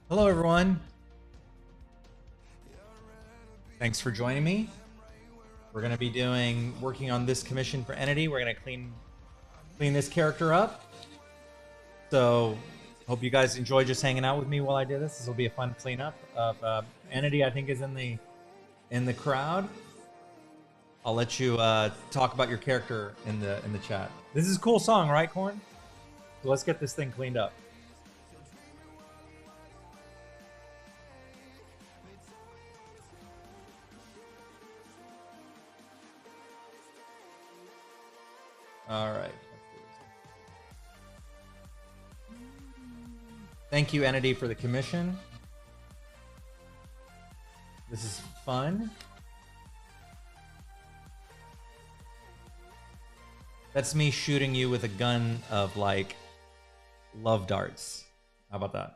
Hello, everyone. Thanks for joining me. We're going to be working on this commission for Entity. We're going to clean this character up. So, hope you guys enjoy just hanging out with me while I do this. This will be a fun cleanup of Entity. I think is in the crowd. I'll let you talk about your character in the chat. This is a cool song, right, Corn? So let's get this thing cleaned up. All right. Thank you, Entity, for the commission. This is fun. That's me shooting you with a gun of, like, love darts. How about that?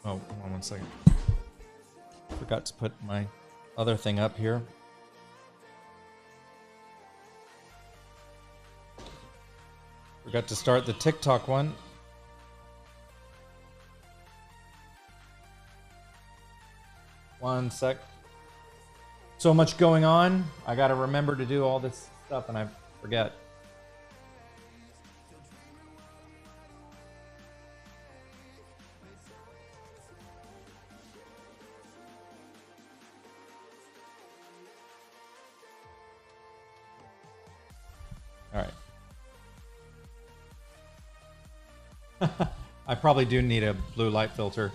Oh, hold on one second. Forgot to put my other thing up here. Forgot to start the TikTok one. One sec. So much going on. I gotta remember to do all this stuff and I forget. All right. I probably do need a blue light filter.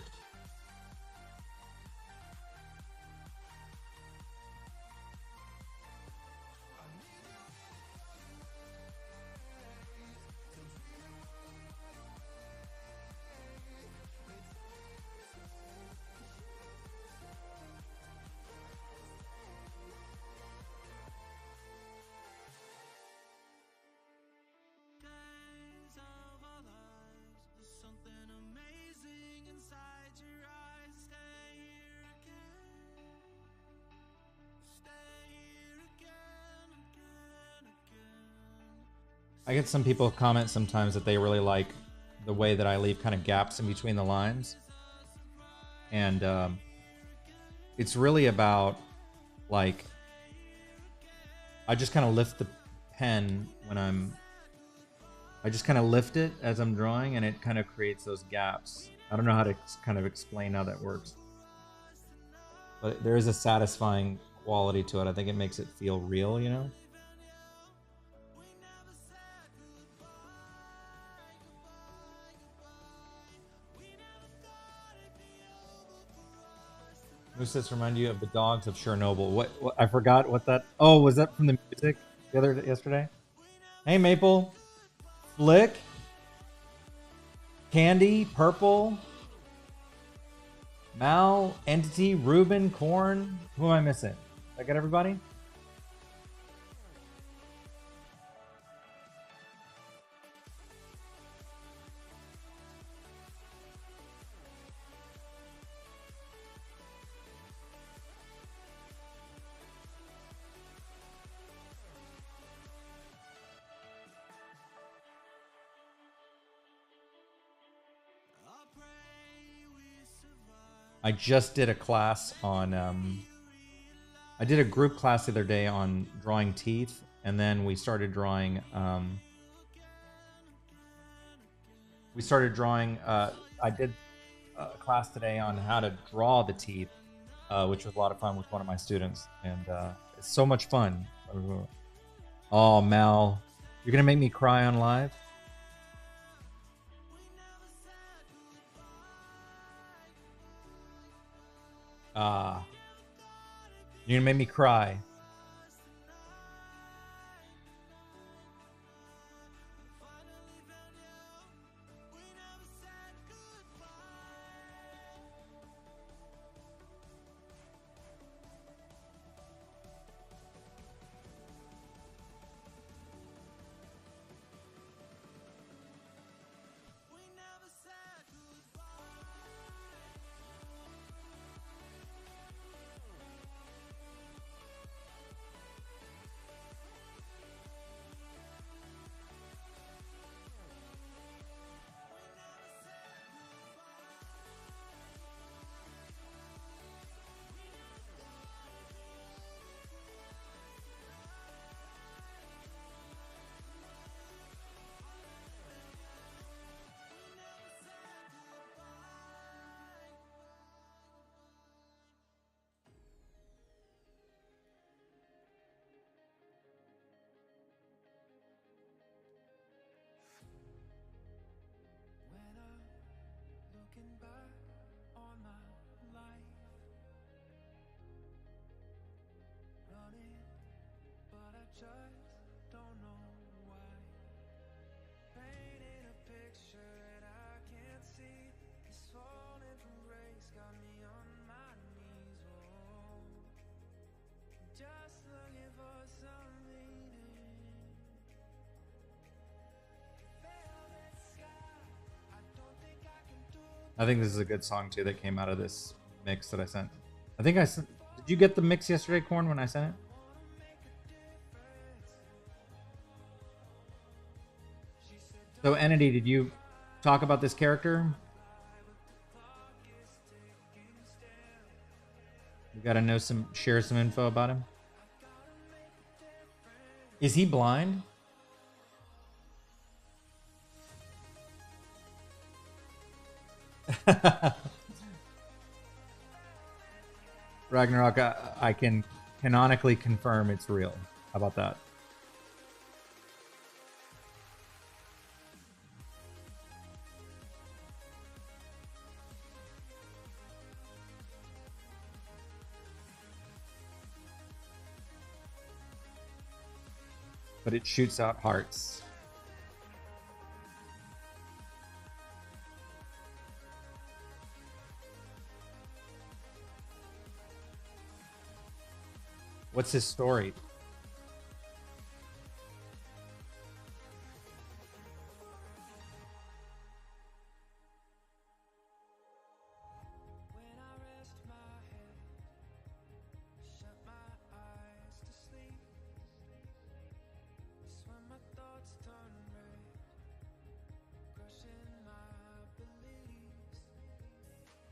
I get some people comment sometimes that they really like the way that I leave kind of gaps in between the lines. And it's really about, like, I just kind of lift the pen when I just kind of lift it as I'm drawing and it kind of creates those gaps. I don't know how to kind of explain how that works. But there is a satisfying quality to it. I think it makes it feel real, you know? Who says remind you of the dogs of Chernobyl? What I forgot what that. Oh, was that from the music yesterday? Hey, Maple, Flick, Candy, Purple, Mal, Entity, Ruben, Corn. Who am I missing? Did I get everybody? I just did a class on, I did a group class the other day on drawing teeth, and then we started drawing, I did a class today on how to draw the teeth, which was a lot of fun with one of my students, and it's so much fun. Oh, Mal, you're gonna make me cry on live? Ah, you're gonna make me cry. Looking back on my life, running, but I just don't know why. Painting a picture that I can't see, this falling from grace got me on my knees. Oh, just looking for some meaning. Velvet sky, I don't think I can do. I think this is a good song too that came out of this mix that I sent. I think I sent. Did you get the mix yesterday, Corn, when I sent it? So, Entity, did you talk about this character? We gotta know share some info about him. Is he blind? Ragnarok, I can canonically confirm it's real. How about that? But it shoots out hearts. What's his story? When I rest my head, shut my eyes to sleep, it's when my thoughts turn red, crushing my beliefs.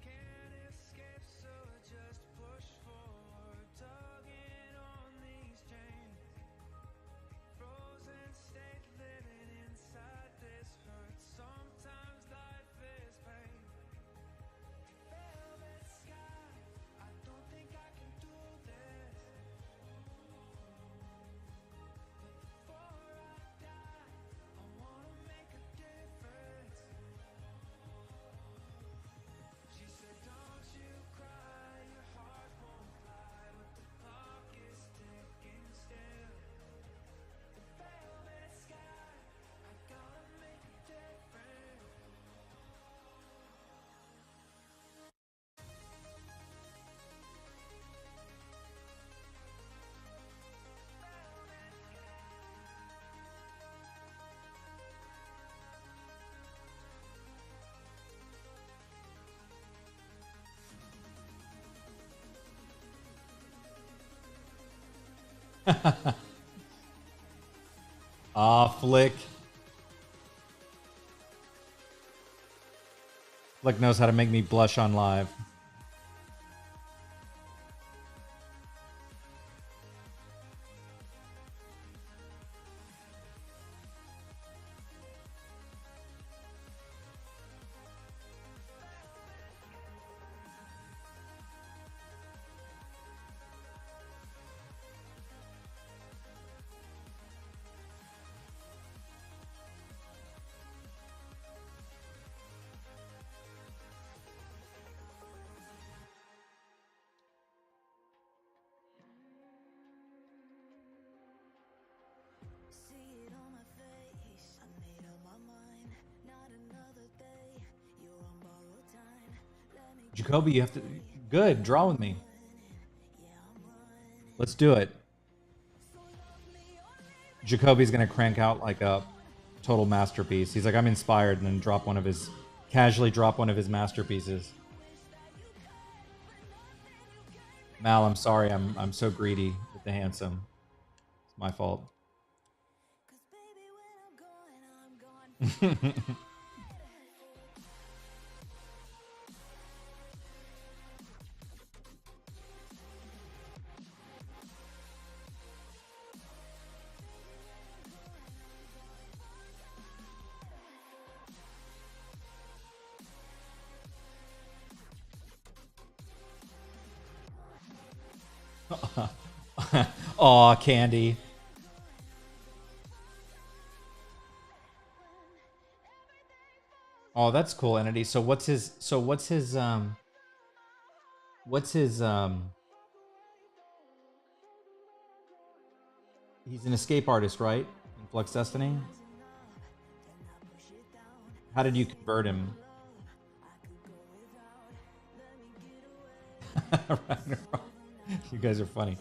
Can't escape, so I just push forward, tugging on these chains. Frozen state, living inside this hurt. Sometimes life is pain. Velvet sky, I don't think I can do this. But before I die, I wanna make a difference. She said, don't you cry, your heart won't fly, but the clock is ticking still. The velvet sky, I gotta make a difference. Ah, Flick. Flick knows how to make me blush on live. Jacoby, you have to. Good, draw with me. Let's do it. Jacoby's gonna crank out like a total masterpiece. He's like, I'm inspired, and then casually drop one of his masterpieces. Mal, I'm sorry, I'm so greedy with the handsome. It's my fault. Aw, Candy. Oh, that's cool, Entity. So what's his he's an escape artist, right? In Flux Destiny? How did you convert him? You guys are funny.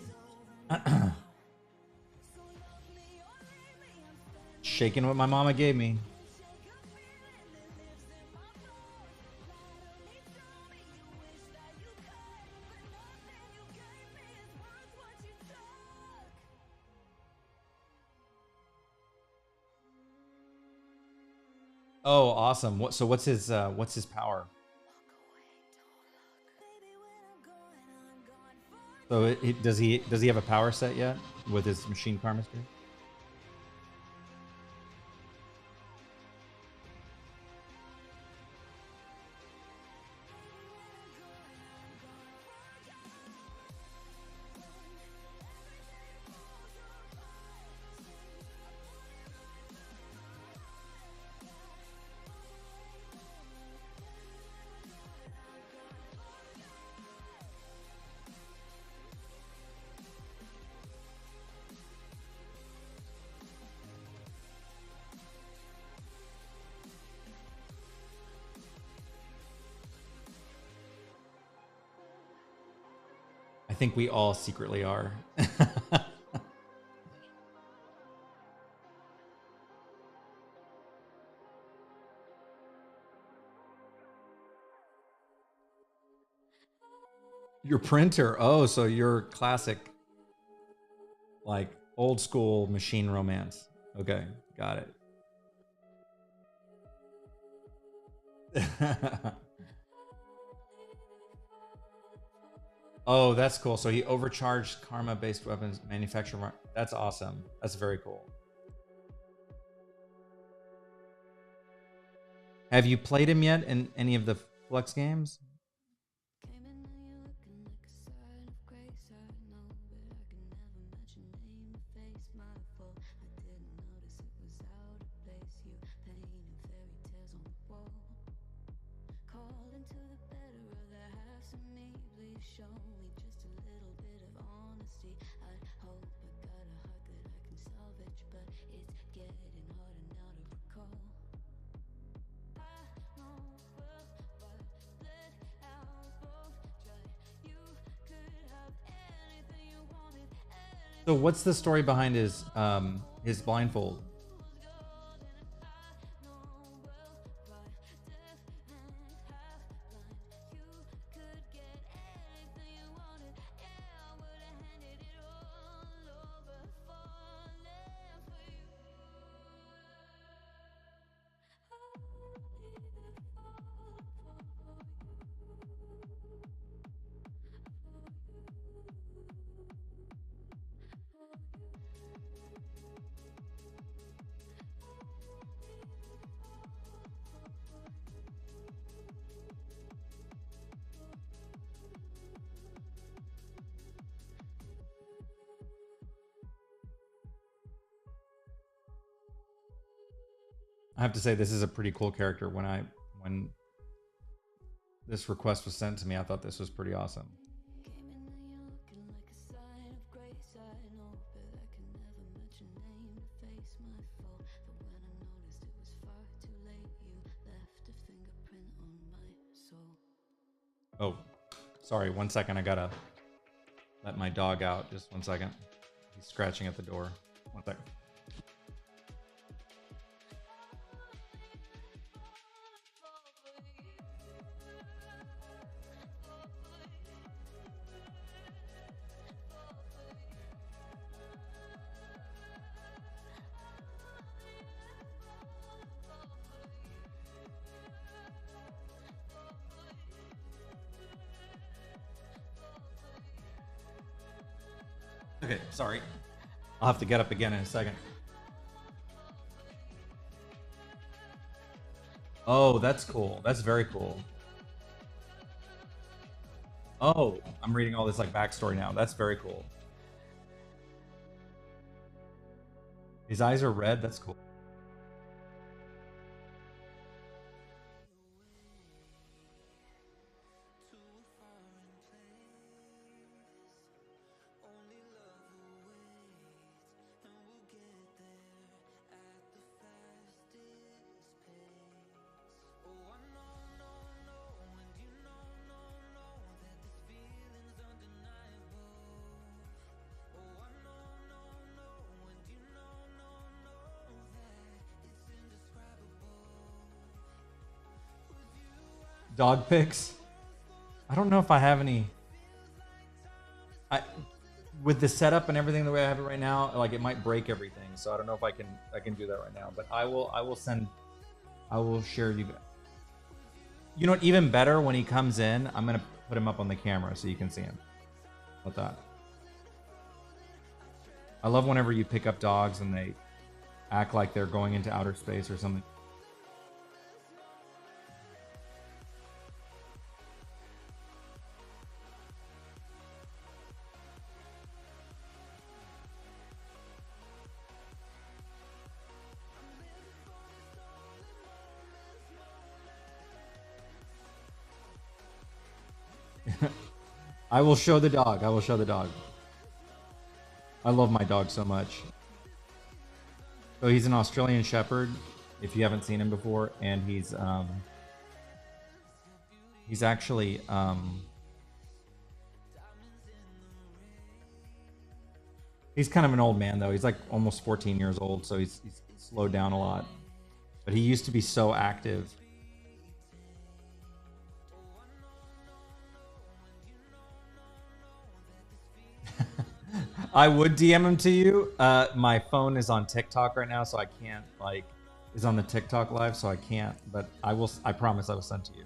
Shaking what my mama gave me. Oh, awesome. So what's his power? So does he have a power set yet with his machine karma? I think we all secretly are. Your printer. Oh, so you're classic, like old school machine romance. Okay, got it. Oh, that's cool. So he overcharged karma-based weapons manufacturer. That's awesome. That's very cool. Have you played him yet in any of the Flux games? So what's the story behind his blindfold? I have to say this is a pretty cool character. When this request was sent to me, I thought this was pretty awesome. Oh, sorry. 1 second. I gotta let my dog out. Just 1 second. He's scratching at the door. 1 second. Okay, sorry. I'll have to get up again in a second. Oh, that's cool. That's very cool. Oh, I'm reading all this like backstory now. That's very cool. His eyes are red. That's cool. Dog pics. I don't know if I have any. I with the setup and everything the way I have it right now, like it might break everything. So I don't know if I can do that right now. But I will share you. You know what? Even better when he comes in, I'm gonna put him up on the camera so you can see him. How about that? I love whenever you pick up dogs and they act like they're going into outer space or something. I will show the dog. I will show the dog. I love my dog so much. So he's an Australian Shepherd, if you haven't seen him before, and he's actually he's kind of an old man though. He's like almost 14 years old, so he's slowed down a lot. But he used to be so active. I would DM him to you. My phone is on TikTok right now, so I can't is on the TikTok live, so I can't. But I will. I promise I will send to you.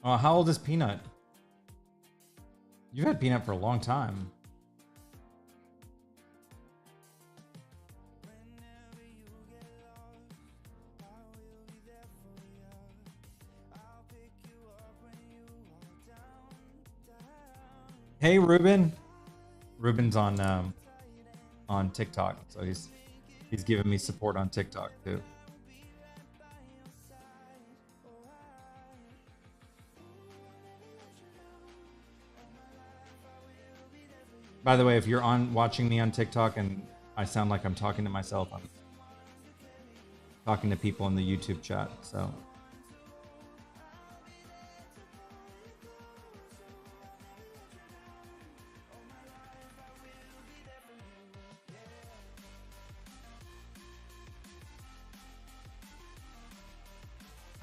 How old is Peanut? You've had Peanut for a long time. Hey, Ruben. Ruben's on TikTok, so he's giving me support on TikTok too. By the way, if you're watching me on TikTok and I sound like I'm talking to myself, I'm talking to people in the YouTube chat. So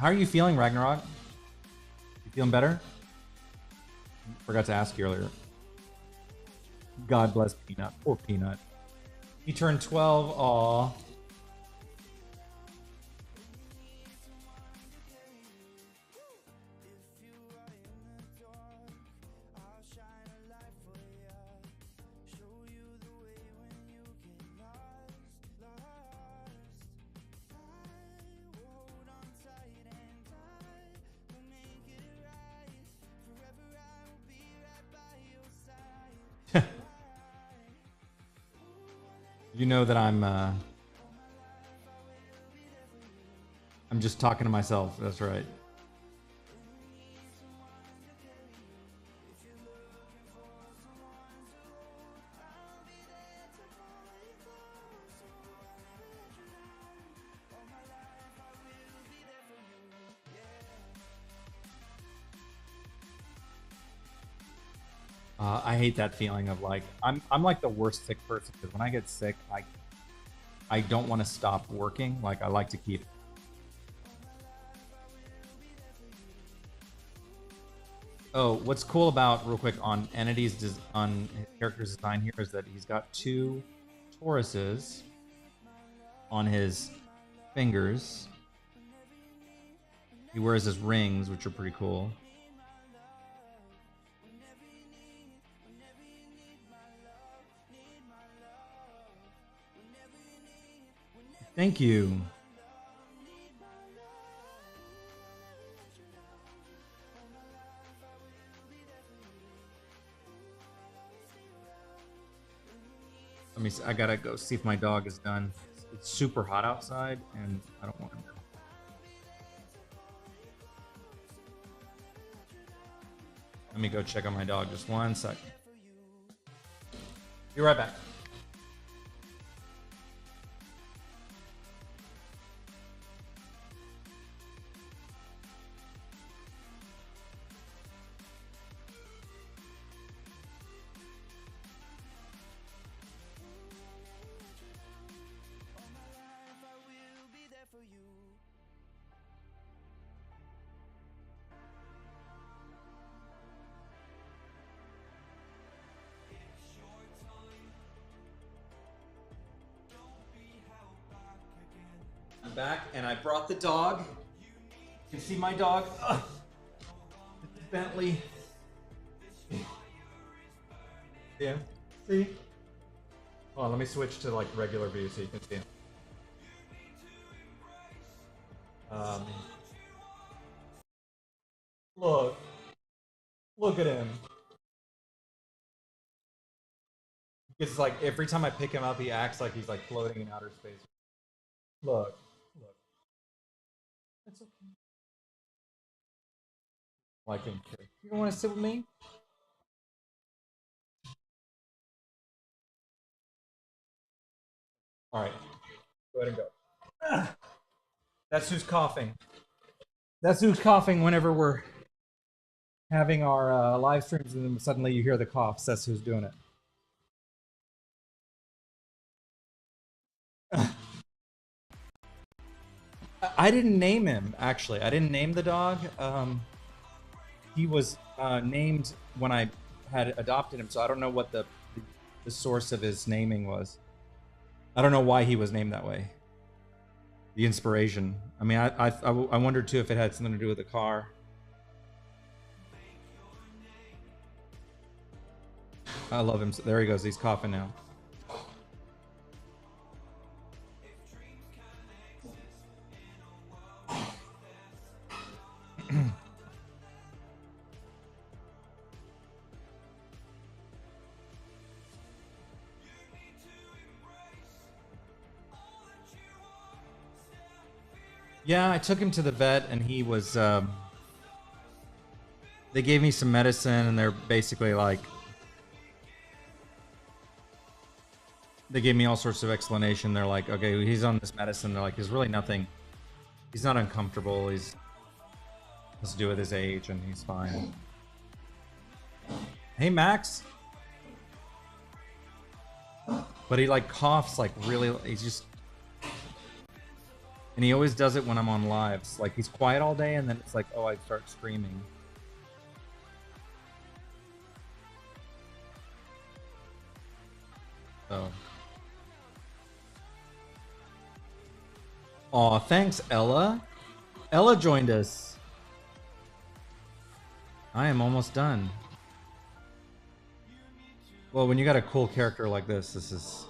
How are you feeling, Ragnarok? You feeling better? Forgot to ask you earlier. God bless Peanut. Poor Peanut. He turned 12. Aw. You know that I'm just talking to myself. That's right. I hate that feeling of like I'm like the worst sick person because when I get sick, I don't want to stop working. Like I like to keep. Oh, what's cool about real quick on Entity's on his character's design here is that he's got 2 Tauruses on his fingers. He wears his rings, which are pretty cool. Thank you. Let me see. I gotta go see if my dog is done. It's super hot outside, and I don't want him to. Let me go check on my dog. Just 1 second. Be right back. I'm back, and I brought the dog. You can see my dog. Bentley. Yeah. See? Hold on, let me switch to like regular view so you can see him. Look at him. It's like every time I pick him up, he acts like he's like floating in outer space. Look. That's okay. Like him. You don't want to sit with me? All right. Go ahead and go. That's who's coughing. That's who's coughing whenever we're having our live streams, and then suddenly you hear the coughs. That's who's doing it. I didn't name him, actually. I didn't name the dog. He was named when I had adopted him, so I don't know what the source of his naming was. I don't know why he was named that way. The inspiration. I mean, I wondered too if it had something to do with the car. I love him. There he goes. He's coughing now. Yeah, I took him to the vet, and he was. They gave me some medicine, and they're basically like. They gave me all sorts of explanation. They're like, okay, he's on this medicine. They're like, there's really nothing. He's not uncomfortable. He's has to do with his age, and he's fine. Hey, Max. But he like coughs like really. He's just. And he always does it when I'm on lives. Like he's quiet all day and then it's like, oh, I start screaming. So. Aw, thanks, Ella. Ella joined us. I am almost done. Well, when you got a cool character like this is...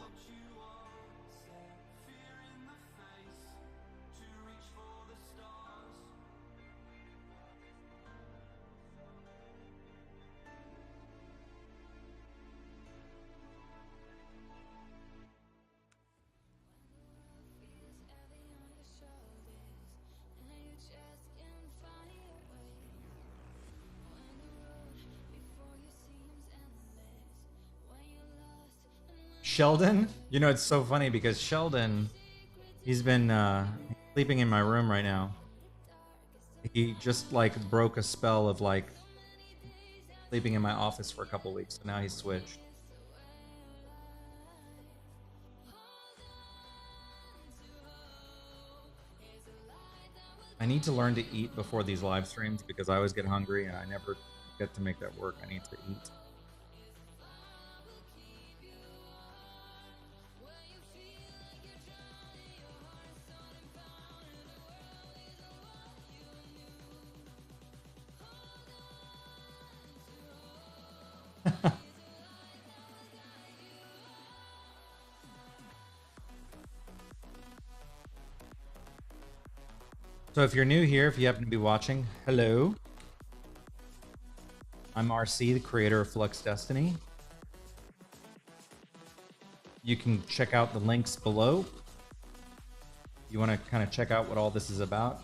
Sheldon? You know, it's so funny because Sheldon, he's been sleeping in my room right now. He just like broke a spell of like sleeping in my office for a couple weeks, so now he's switched. I need to learn to eat before these live streams because I always get hungry and I never get to make that work. I need to eat. So if you're new here, if you happen to be watching, hello. I'm RC, the creator of Flux Destiny. You can check out the links below. You want to kind of check out what all this is about.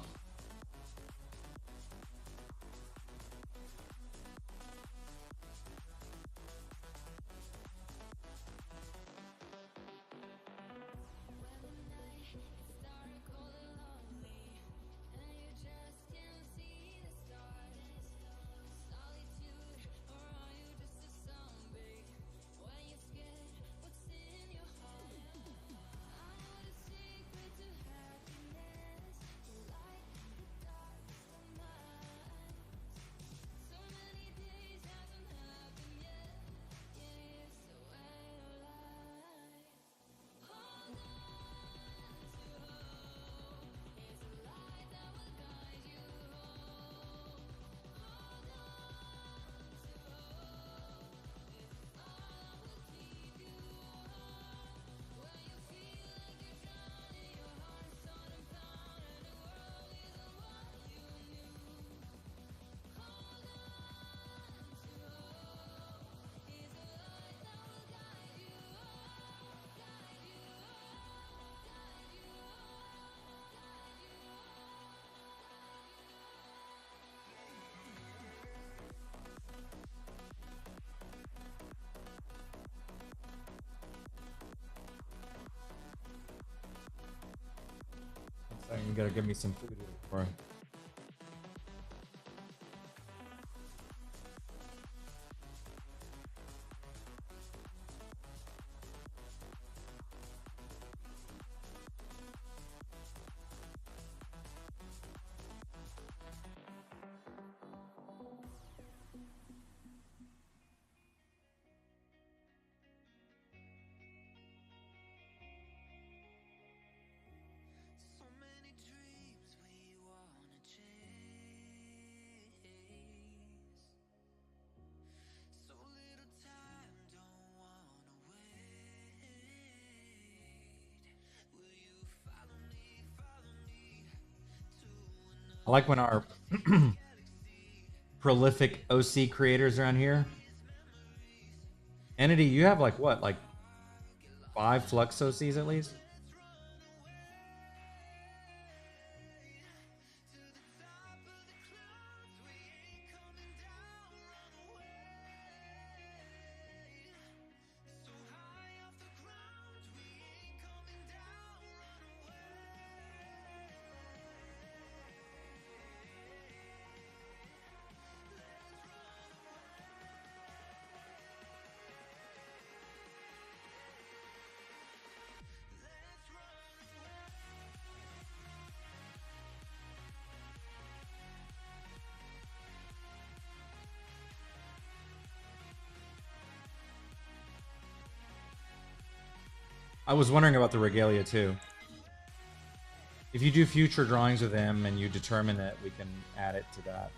You gotta give me some food here before I... I like when our prolific OC creators around here. Entity, you have like what, like 5 Flux OCs at least? I was wondering about the regalia too. If you do future drawings with him and you determine it, we can add it to that.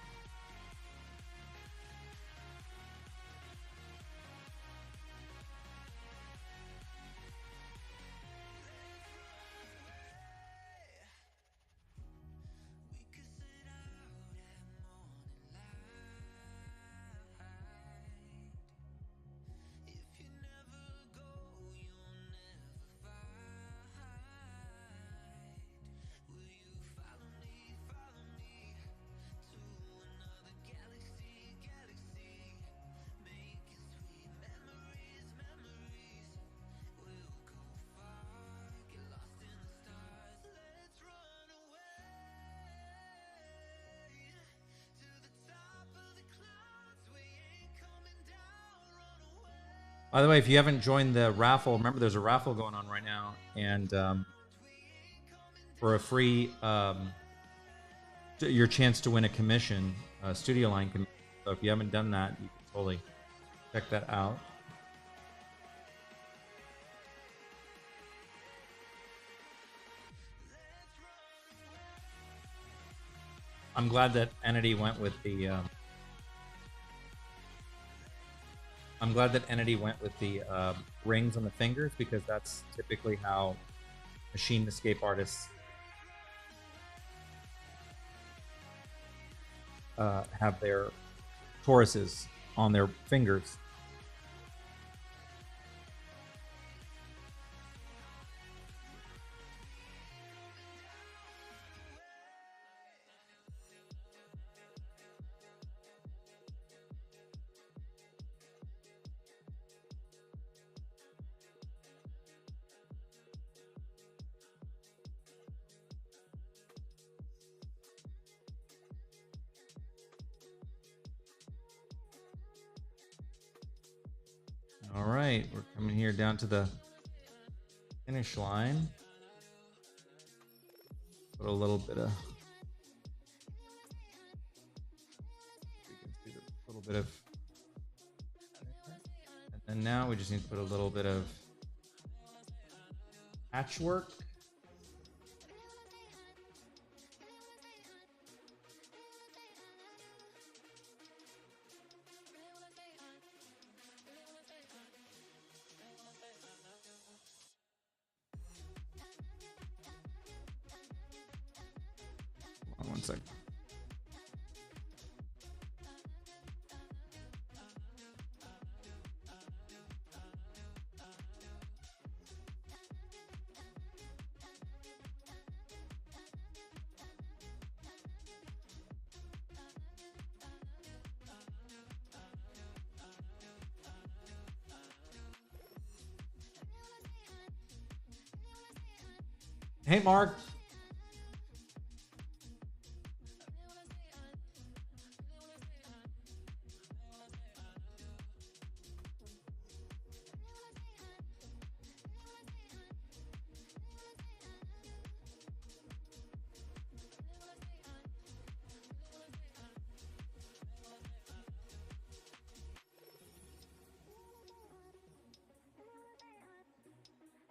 By the way, if you haven't joined the raffle, remember there's a raffle going on right now, and for a free your chance to win a commission, studio line commission. So if you haven't done that, you can totally check that out. I'm glad that Entity went with the. I'm glad that Entity went with the rings on the fingers, because that's typically how machine escape artists have their Tauruses on their fingers. All right, we're coming here down to the finish line. Put a little bit of, we can see a little bit of, and then now we just need to put a little bit of patchwork. One sec. Hey, Mark.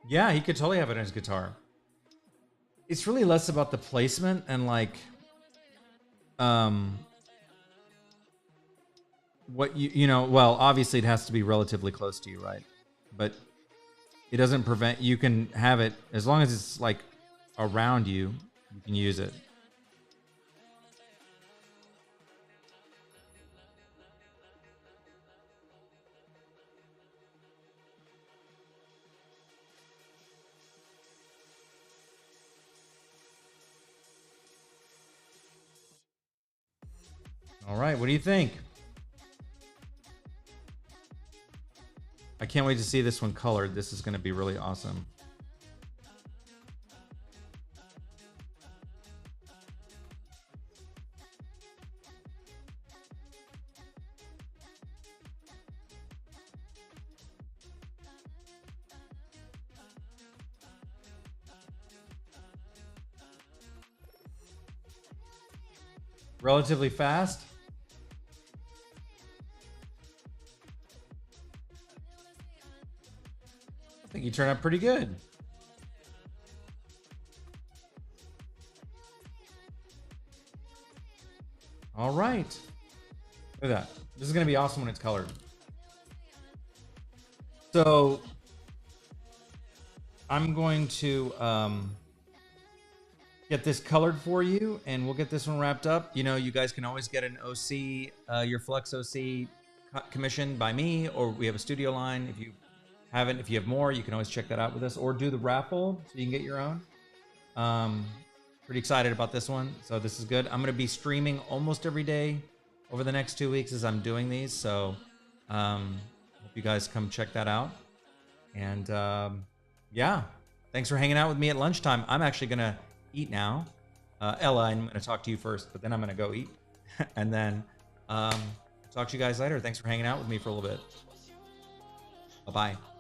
Yeah, he could totally have it on his guitar. It's really less about the placement and like what you know, well, obviously it has to be relatively close to you, right? But it doesn't prevent, you can have it as long as it's like around you, you can use it. All right, what do you think? I can't wait to see this one colored. This is going to be really awesome. Relatively fast. I think turned out pretty good. All right. Look at that. This is going to be awesome when it's colored. So I'm going to get this colored for you, and we'll get this one wrapped up. You know, you guys can always get an OC, your Flux OC commissioned by me, or we have a studio line. If you haven't, if you have more, you can always check that out with us, or do the raffle so you can get your own. Pretty excited about this one. So this is good. I'm going to be streaming almost every day over the next 2 weeks as I'm doing these. So hope you guys come check that out. And yeah, thanks for hanging out with me at lunchtime. I'm actually going to eat now. Ella, I'm going to talk to you first, but then I'm going to go eat. And then talk to you guys later. Thanks for hanging out with me for a little bit. Bye-bye.